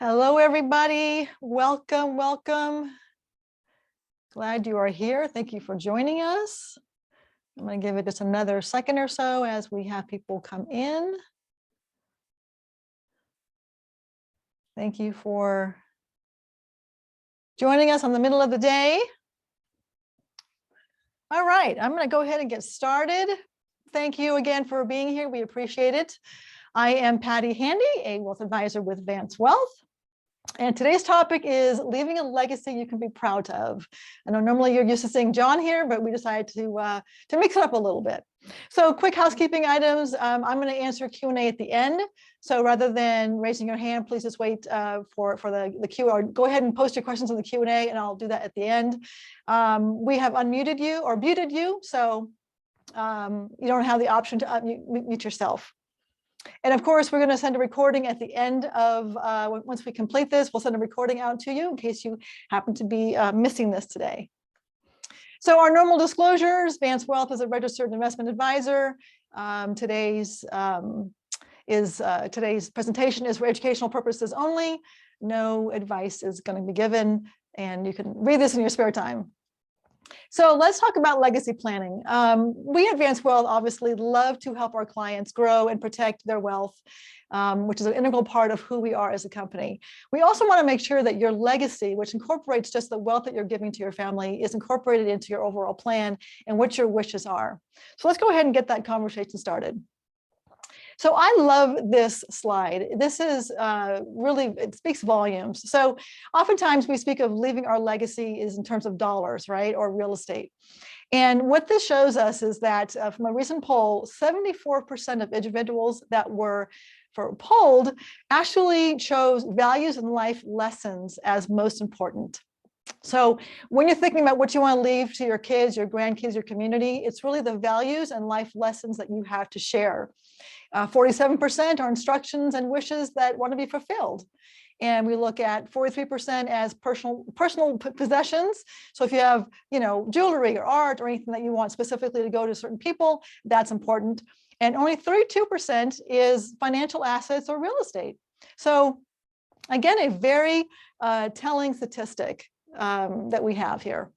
Hello, everybody. Welcome, welcome. Glad you are here. Thank you for joining us. I'm going to give it just another second or so as we have people come in. Thank you for joining us on the middle of the day. All right, I'm going to go ahead and get started. Thank you again for being here. We appreciate it. I am Patti Handy, a wealth advisor with Vance Wealth. And today's topic is leaving a legacy you can be proud of. I know normally you're used to seeing John here, but we decided to mix it up a little bit. So quick housekeeping items. I'm going to answer Q&A at the end. So rather than raising your hand, please just wait for the Q, or go ahead and post your questions in the Q&A, and I'll do that at the end. We have unmuted you or muted you, so you don't have the option to mute yourself. And of course, we're going to send a recording at the end of, once we complete this, we'll send a recording out to you in case you happen to be missing this today. So our normal disclosures: Vance Wealth is a registered investment advisor. Today's presentation is for educational purposes only. No advice is going to be given, and you can read this in your spare time. So let's talk about legacy planning. We at Vance Wealth obviously love to help our clients grow and protect their wealth, which is an integral part of who we are as a company. We also want to make sure that your legacy, which incorporates just the wealth that you're giving to your family, is incorporated into your overall plan and what your wishes are. So let's go ahead and get that conversation started. So I love this slide. This is really, it speaks volumes. So oftentimes we speak of leaving our legacy is in terms of dollars, right, or real estate. And what this shows us is that from a recent poll, 74% of individuals that were polled actually chose values and life lessons as most important. So when you're thinking about what you want to leave to your kids, your grandkids, your community, it's really the values and life lessons that you have to share. 47% are instructions and wishes that want to be fulfilled. And we look at 43% as personal possessions. So if you have, jewelry or art or anything that you want specifically to go to certain people, that's important. And only 32% is financial assets or real estate. So again, a very telling statistic that we have here.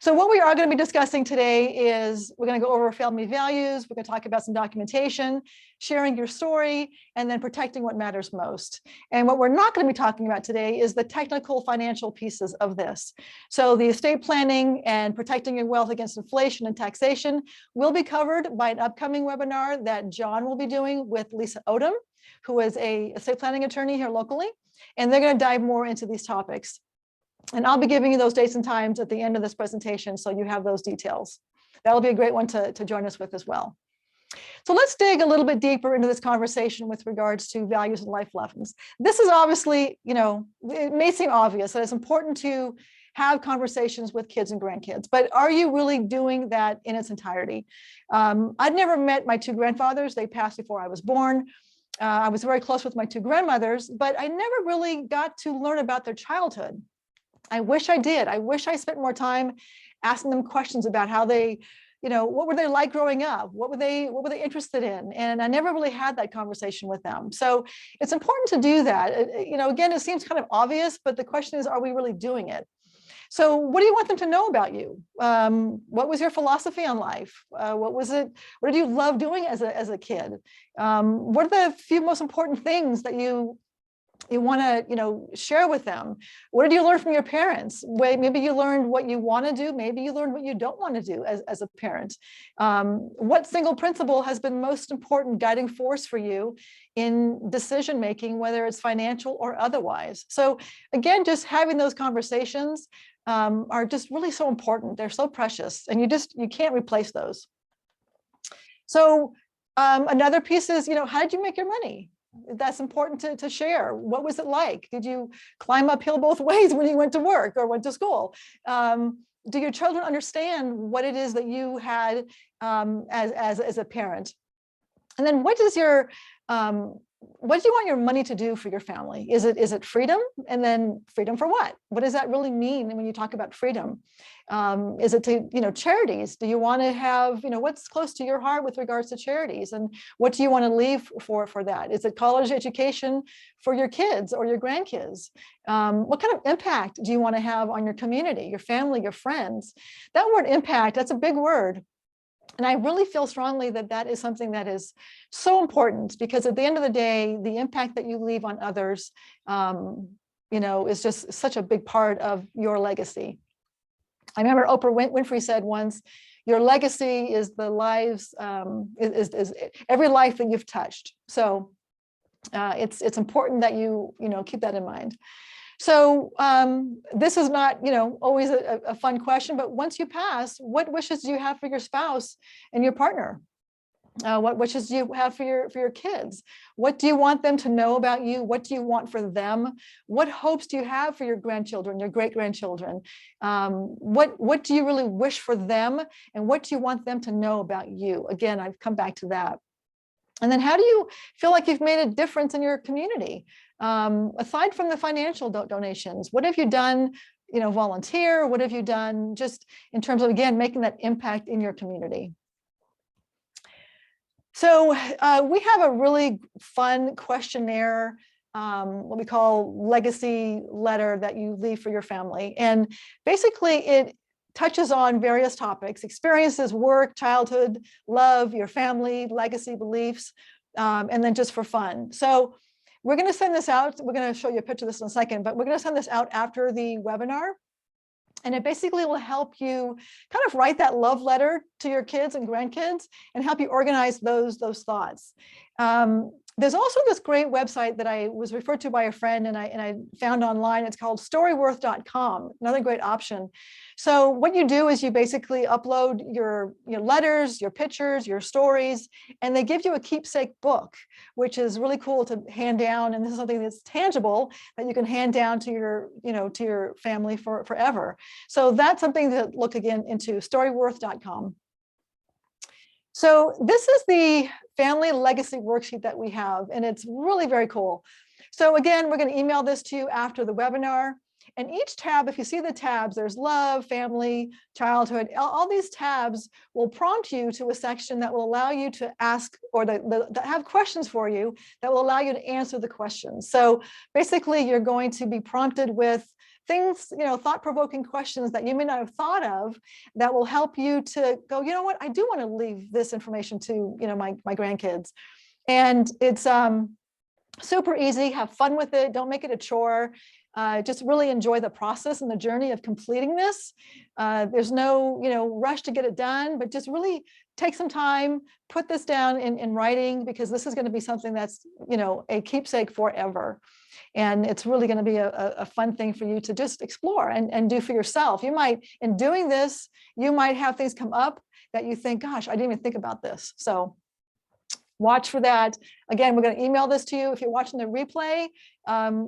So what we are going to be discussing today is we're going to go over family values. We're going to talk about some documentation, sharing your story, and then protecting what matters most. And what we're not going to be talking about today is the technical financial pieces of this. So the estate planning and protecting your wealth against inflation and taxation will be covered by an upcoming webinar that John will be doing with Lisa Odom, who is an estate planning attorney here locally. And they're going to dive more into these topics. And I'll be giving you those dates and times at the end of this presentation, so you have those details. That'll be a great one to join us with as well. So let's dig a little bit deeper into this conversation with regards to values and life lessons. This is obviously, it may seem obvious that it's important to have conversations with kids and grandkids, but are you really doing that in its entirety? I'd never met my two grandfathers. They passed before I was born. I was very close with my two grandmothers, but I never really got to learn about their childhood. I wish I did. I wish I spent more time asking them questions about how they, what were they like growing up? What were they interested in? And I never really had that conversation with them. So it's important to do that. Again, it seems kind of obvious, but the question is, are we really doing it? So what do you want them to know about you? What was your philosophy on life? What did you love doing as a kid? What are the few most important things that you want to share with them? What did you learn from your parents? Maybe you learned what you want to do. Maybe you learned what you don't want to do as a parent. What single principle has been most important guiding force for you in decision making, whether it's financial or otherwise? So again, just having those conversations are just really so important. They're so precious, and you can't replace those. So another piece is, how did you make your money? That's important to share. What was it like? Did you climb uphill both ways when you went to work or went to school? Do your children understand what it is that you had as a parent? And then what does your what do you want your money to do for your family? Is it freedom? And then freedom for what? What does that really mean when you talk about freedom? Is it to, charities? Do you want to have, what's close to your heart with regards to charities? And what do you want to leave for that? Is it college education for your kids or your grandkids? What kind of impact do you want to have on your community, your family, your friends? That word impact, that's a big word. And I really feel strongly that that is something that is so important, because at the end of the day, the impact that you leave on others, is just such a big part of your legacy. I remember Oprah Winfrey said once, your legacy is the lives, is every life that you've touched. So it's important that you keep that in mind. So this is not, always a fun question, but once you pass, what wishes do you have for your spouse and your partner? What wishes do you have for your kids? What do you want them to know about you? What do you want for them? What hopes do you have for your grandchildren, your great-grandchildren? What do you really wish for them? And what do you want them to know about you? Again, I've come back to that. And then how do you feel like you've made a difference in your community? Aside from the financial donations, what have you done, volunteer? What have you done just in terms of, again, making that impact in your community? So we have a really fun questionnaire, what we call legacy letter that you leave for your family. And basically it touches on various topics: experiences, work, childhood, love, your family, legacy, beliefs, and then just for fun. So we're going to send this out. We're going to show you a picture of this in a second, but we're going to send this out after the webinar. And it basically will help you kind of write that love letter to your kids and grandkids and help you organize those thoughts. There's also this great website that I was referred to by a friend and I found online. It's called storyworth.com, another great option. So what you do is you basically upload your letters, your pictures, your stories, and they give you a keepsake book, which is really cool to hand down. And this is something that's tangible that you can hand down to your family forever. So that's something to look again into, storyworth.com. So this is the family legacy worksheet that we have, and it's really very cool. So again, we're going to email this to you after the webinar. And each tab, if you see the tabs, there's love, family, childhood, all these tabs will prompt you to a section that will allow you to ask or that have questions for you that will allow you to answer the questions. So basically, you're going to be prompted with things, thought-provoking questions that you may not have thought of that will help you to go, you know what, I do want to leave this information to, my grandkids. And it's super easy. Have fun with it. Don't make it a chore. Just really enjoy the process and the journey of completing this. There's no, rush to get it done, but just really take some time, put this down in writing, because this is going to be something that's, a keepsake forever. And it's really going to be a fun thing for you to just explore and do for yourself. You might, in doing this, you might have things come up that you think, gosh, I didn't even think about this. So watch for that. Again, we're going to email this to you. If you're watching the replay,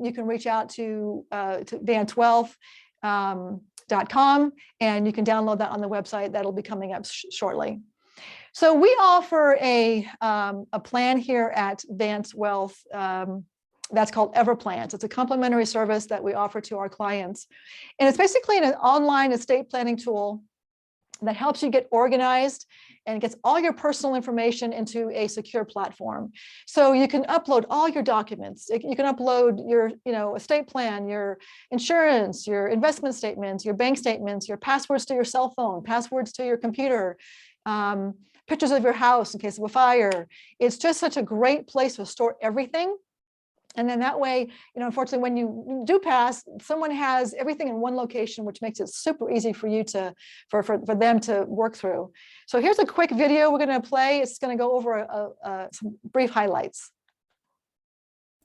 you can reach out to vancewealth.com and you can download that on the website. That'll be coming up shortly. So we offer a plan here at Vance Wealth that's called Everplans. It's a complimentary service that we offer to our clients. And it's basically an online estate planning tool that helps you get organized and gets all your personal information into a secure platform. So you can upload all your documents. You can upload your estate plan, your insurance, your investment statements, your bank statements, your passwords to your cell phone, passwords to your computer, pictures of your house in case of a fire. It's just such a great place to store everything. And then that way, unfortunately, when you do pass, someone has everything in one location, which makes it super easy for you for them to work through. So here's a quick video we're going to play. It's going to go over some brief highlights.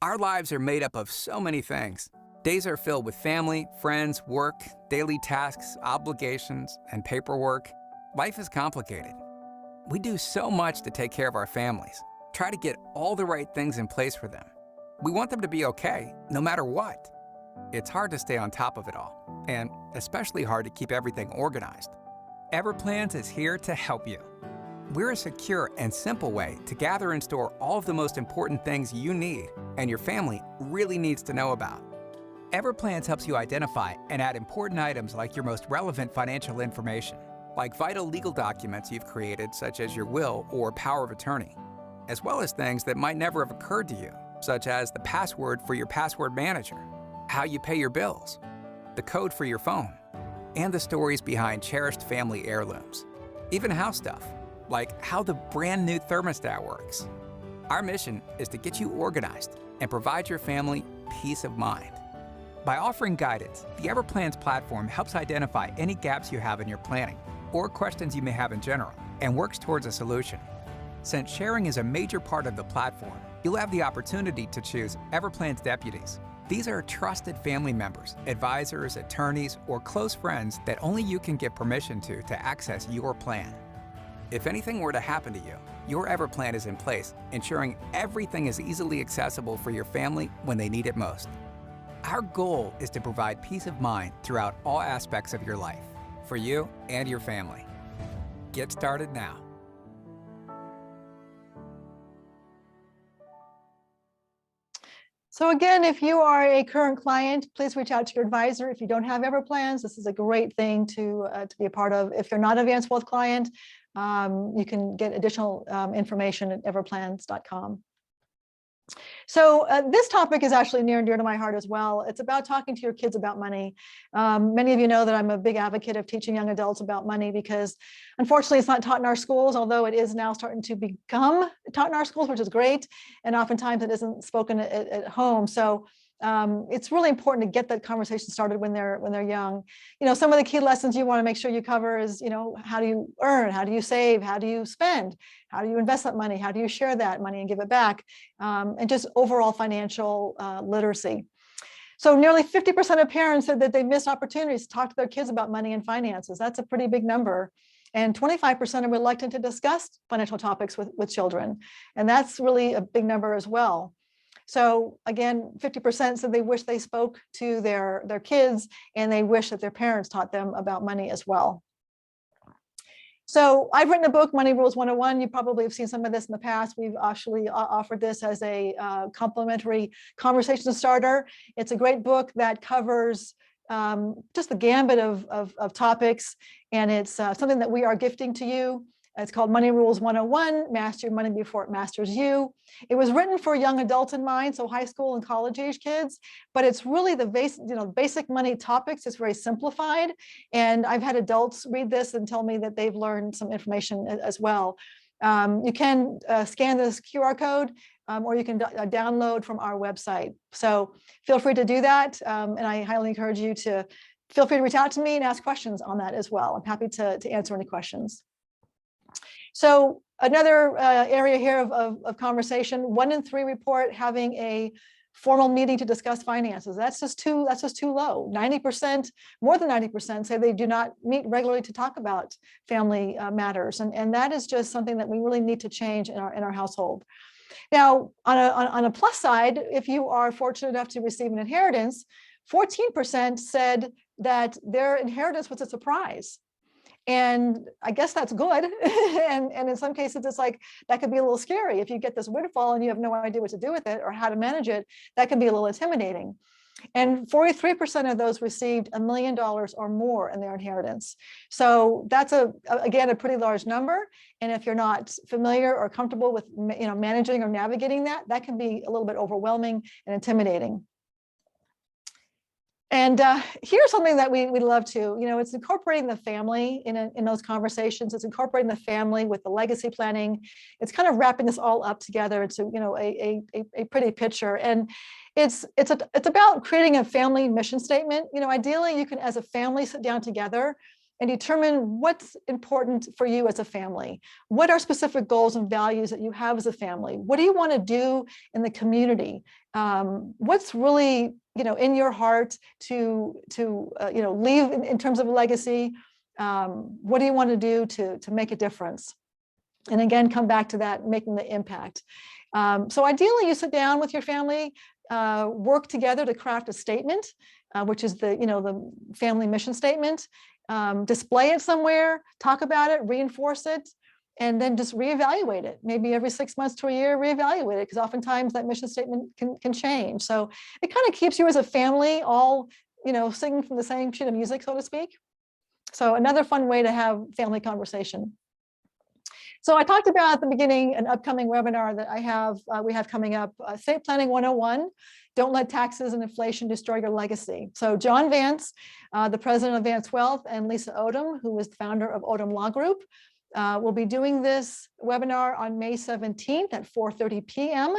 Our lives are made up of so many things. Days are filled with family, friends, work, daily tasks, obligations, and paperwork. Life is complicated. We do so much to take care of our families, try to get all the right things in place for them. We want them to be okay, no matter what. It's hard to stay on top of it all, and especially hard to keep everything organized. Everplans is here to help you. We're a secure and simple way to gather and store all of the most important things you need and your family really needs to know about. Everplans helps you identify and add important items like your most relevant financial information, like vital legal documents you've created, such as your will or power of attorney, as well as things that might never have occurred to you, such as the password for your password manager, how you pay your bills, the code for your phone, and the stories behind cherished family heirlooms. Even house stuff, like how the brand new thermostat works. Our mission is to get you organized and provide your family peace of mind. By offering guidance, the Everplans platform helps identify any gaps you have in your planning or questions you may have in general, and works towards a solution. Since sharing is a major part of the platform, you'll have the opportunity to choose Everplans deputies. These are trusted family members, advisors, attorneys, or close friends that only you can give permission to access your plan. If anything were to happen to you, your Everplan is in place, ensuring everything is easily accessible for your family when they need it most. Our goal is to provide peace of mind throughout all aspects of your life, for you and your family. Get started now. So again, if you are a current client, please reach out to your advisor. If you don't have Everplans, this is a great thing to be a part of. If you're not a Vance Wealth client, you can get additional information at everplans.com. So this topic is actually near and dear to my heart as well. It's about talking to your kids about money. Many of you know that I'm a big advocate of teaching young adults about money because unfortunately it's not taught in our schools, although it is now starting to become taught in our schools, which is great. And oftentimes it isn't spoken at home. So it's really important to get that conversation started when they're young. You know, some of the key lessons you want to make sure you cover is, you know, how do you earn? How do you save? How do you spend? How do you invest that money? How do you share that money and give it back? And just overall financial literacy. So nearly 50% of parents said that they missed opportunities to talk to their kids about money and finances. That's a pretty big number. And 25% are reluctant to discuss financial topics with children. And that's really a big number as well. So again, 50% said they wish they spoke to their kids and they wish that their parents taught them about money as well. So I've written a book, Money Rules 101. You probably have seen some of this in the past. We've actually offered this as a complimentary conversation starter. It's a great book that covers just the gambit of topics. And it's something that we are gifting to you. It's called Money Rules 101, Master Your Money Before It Masters You. It was written for young adults in mind, so high school and college age kids, but it's really the basic money topics. It's very simplified. And I've had adults read this and tell me that they've learned some information as well. You can scan this QR code or you can download from our website. So feel free to do that. And I highly encourage you to feel free to reach out to me and ask questions on that as well. I'm happy to answer any questions. So another area here of conversation, 1 in 3 report having a formal meeting to discuss finances. That's just too low. 90%, more than 90% say they do not meet regularly to talk about family matters. And that is just something that we really need to change in our household. Now, on a plus side, if you are fortunate enough to receive an inheritance, 14% said that their inheritance was a surprise. And I guess that's good. and in some cases, it's like, that could be a little scary. If you get this windfall and you have no idea what to do with it or how to manage it, that can be a little intimidating. And 43% of those received $1 million or more in their inheritance. So that's again, a pretty large number. And if you're not familiar or comfortable with managing or navigating that, that can be a little bit overwhelming and intimidating. And here's something that we love to, it's incorporating the family in those conversations. It's incorporating the family with the legacy planning. It's kind of wrapping this all up together into, a pretty picture. And it's about creating a family mission statement. Ideally, you can, as a family, sit down together and determine what's important for you as a family. What are specific goals and values that you have as a family? What do you want to do in the community? What's really, in your heart to leave in terms of a legacy? What do you want to do to make a difference? And again, come back to that, making the impact. So ideally, you sit down with your family, work together to craft a statement, which is the family mission statement. Display it somewhere, talk about it, reinforce it. and then just reevaluate it. Maybe every 6 months to a year, reevaluate it, because oftentimes that mission statement can change. So it kind of keeps you as a family all, singing from the same sheet of music, so to speak. So another fun way to have family conversation. So I talked about at the beginning an upcoming webinar that we have coming up, Estate Planning 101, Don't Let Taxes and Inflation Destroy Your Legacy. So John Vance, the president of Vance Wealth, and Lisa Odom, who is the founder of Odom Law Group, will be doing this webinar on May 17th at 4:30 p.m.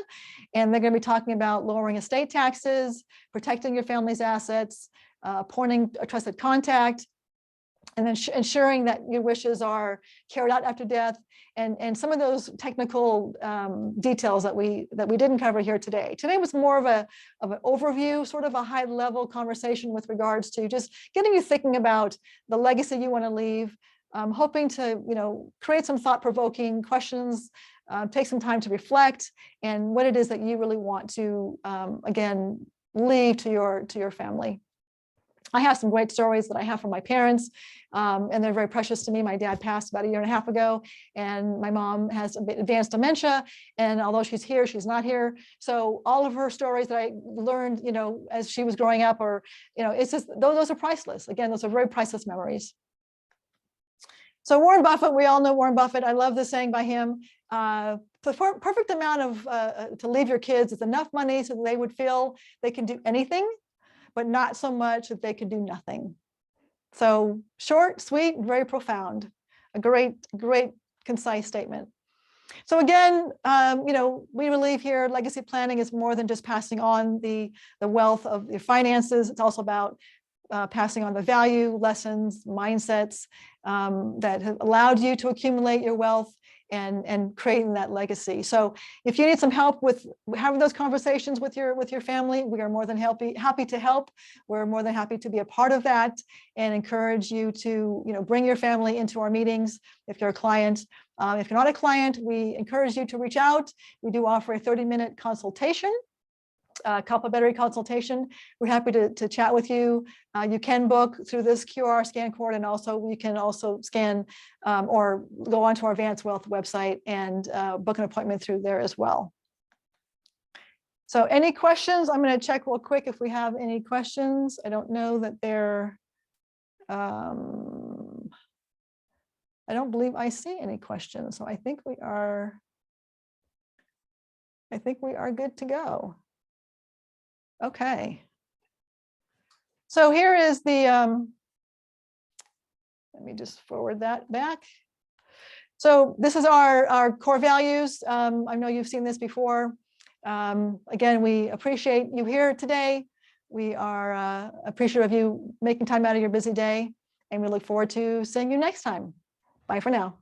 And they're going to be talking about lowering estate taxes, protecting your family's assets, appointing a trusted contact, and then ensuring that your wishes are carried out after death, and some of those technical details that we didn't cover here today. Today was more of an overview, sort of a high level conversation with regards to just getting you thinking about the legacy you want to leave. Hoping to create some thought-provoking questions, take some time to reflect, and what it is that you really want to again leave to your family. I have some great stories that I have from my parents, and they're very precious to me. My dad passed about 1.5 years ago, and my mom has advanced dementia. And although she's here, she's not here. So all of her stories that I learned, as she was growing up, or it's just those are priceless. Again, those are very priceless memories. So Warren Buffett, we all know Warren Buffett. I love this saying by him. The perfect amount of to leave your kids is enough money so that they would feel they can do anything, but not so much that they can do nothing. So short, sweet, very profound. A great, concise statement. So again, we believe here legacy planning is more than just passing on the wealth of your finances. It's also about passing on the value, lessons, mindsets that have allowed you to accumulate your wealth and creating that legacy. So if you need some help with having those conversations with your family, we are more than happy to help. We're more than happy to be a part of that and encourage you to bring your family into our meetings if you're a client. If you're not a client, we encourage you to reach out. We do offer a 30-minute consultation. Complimentary consultation. We're happy to chat with you. You can book through this QR scan code, and also you can also scan or go onto our Vance Wealth website and book an appointment through there as well. So any questions? I'm going to check real quick if we have any questions. I don't know that they're, I don't believe I see any questions. So I think we are good to go. Okay. So here is the, let me just forward that back. So this is our core values. I know you've seen this before. Again, we appreciate you here today. We are appreciative of you making time out of your busy day, and we look forward to seeing you next time. Bye for now.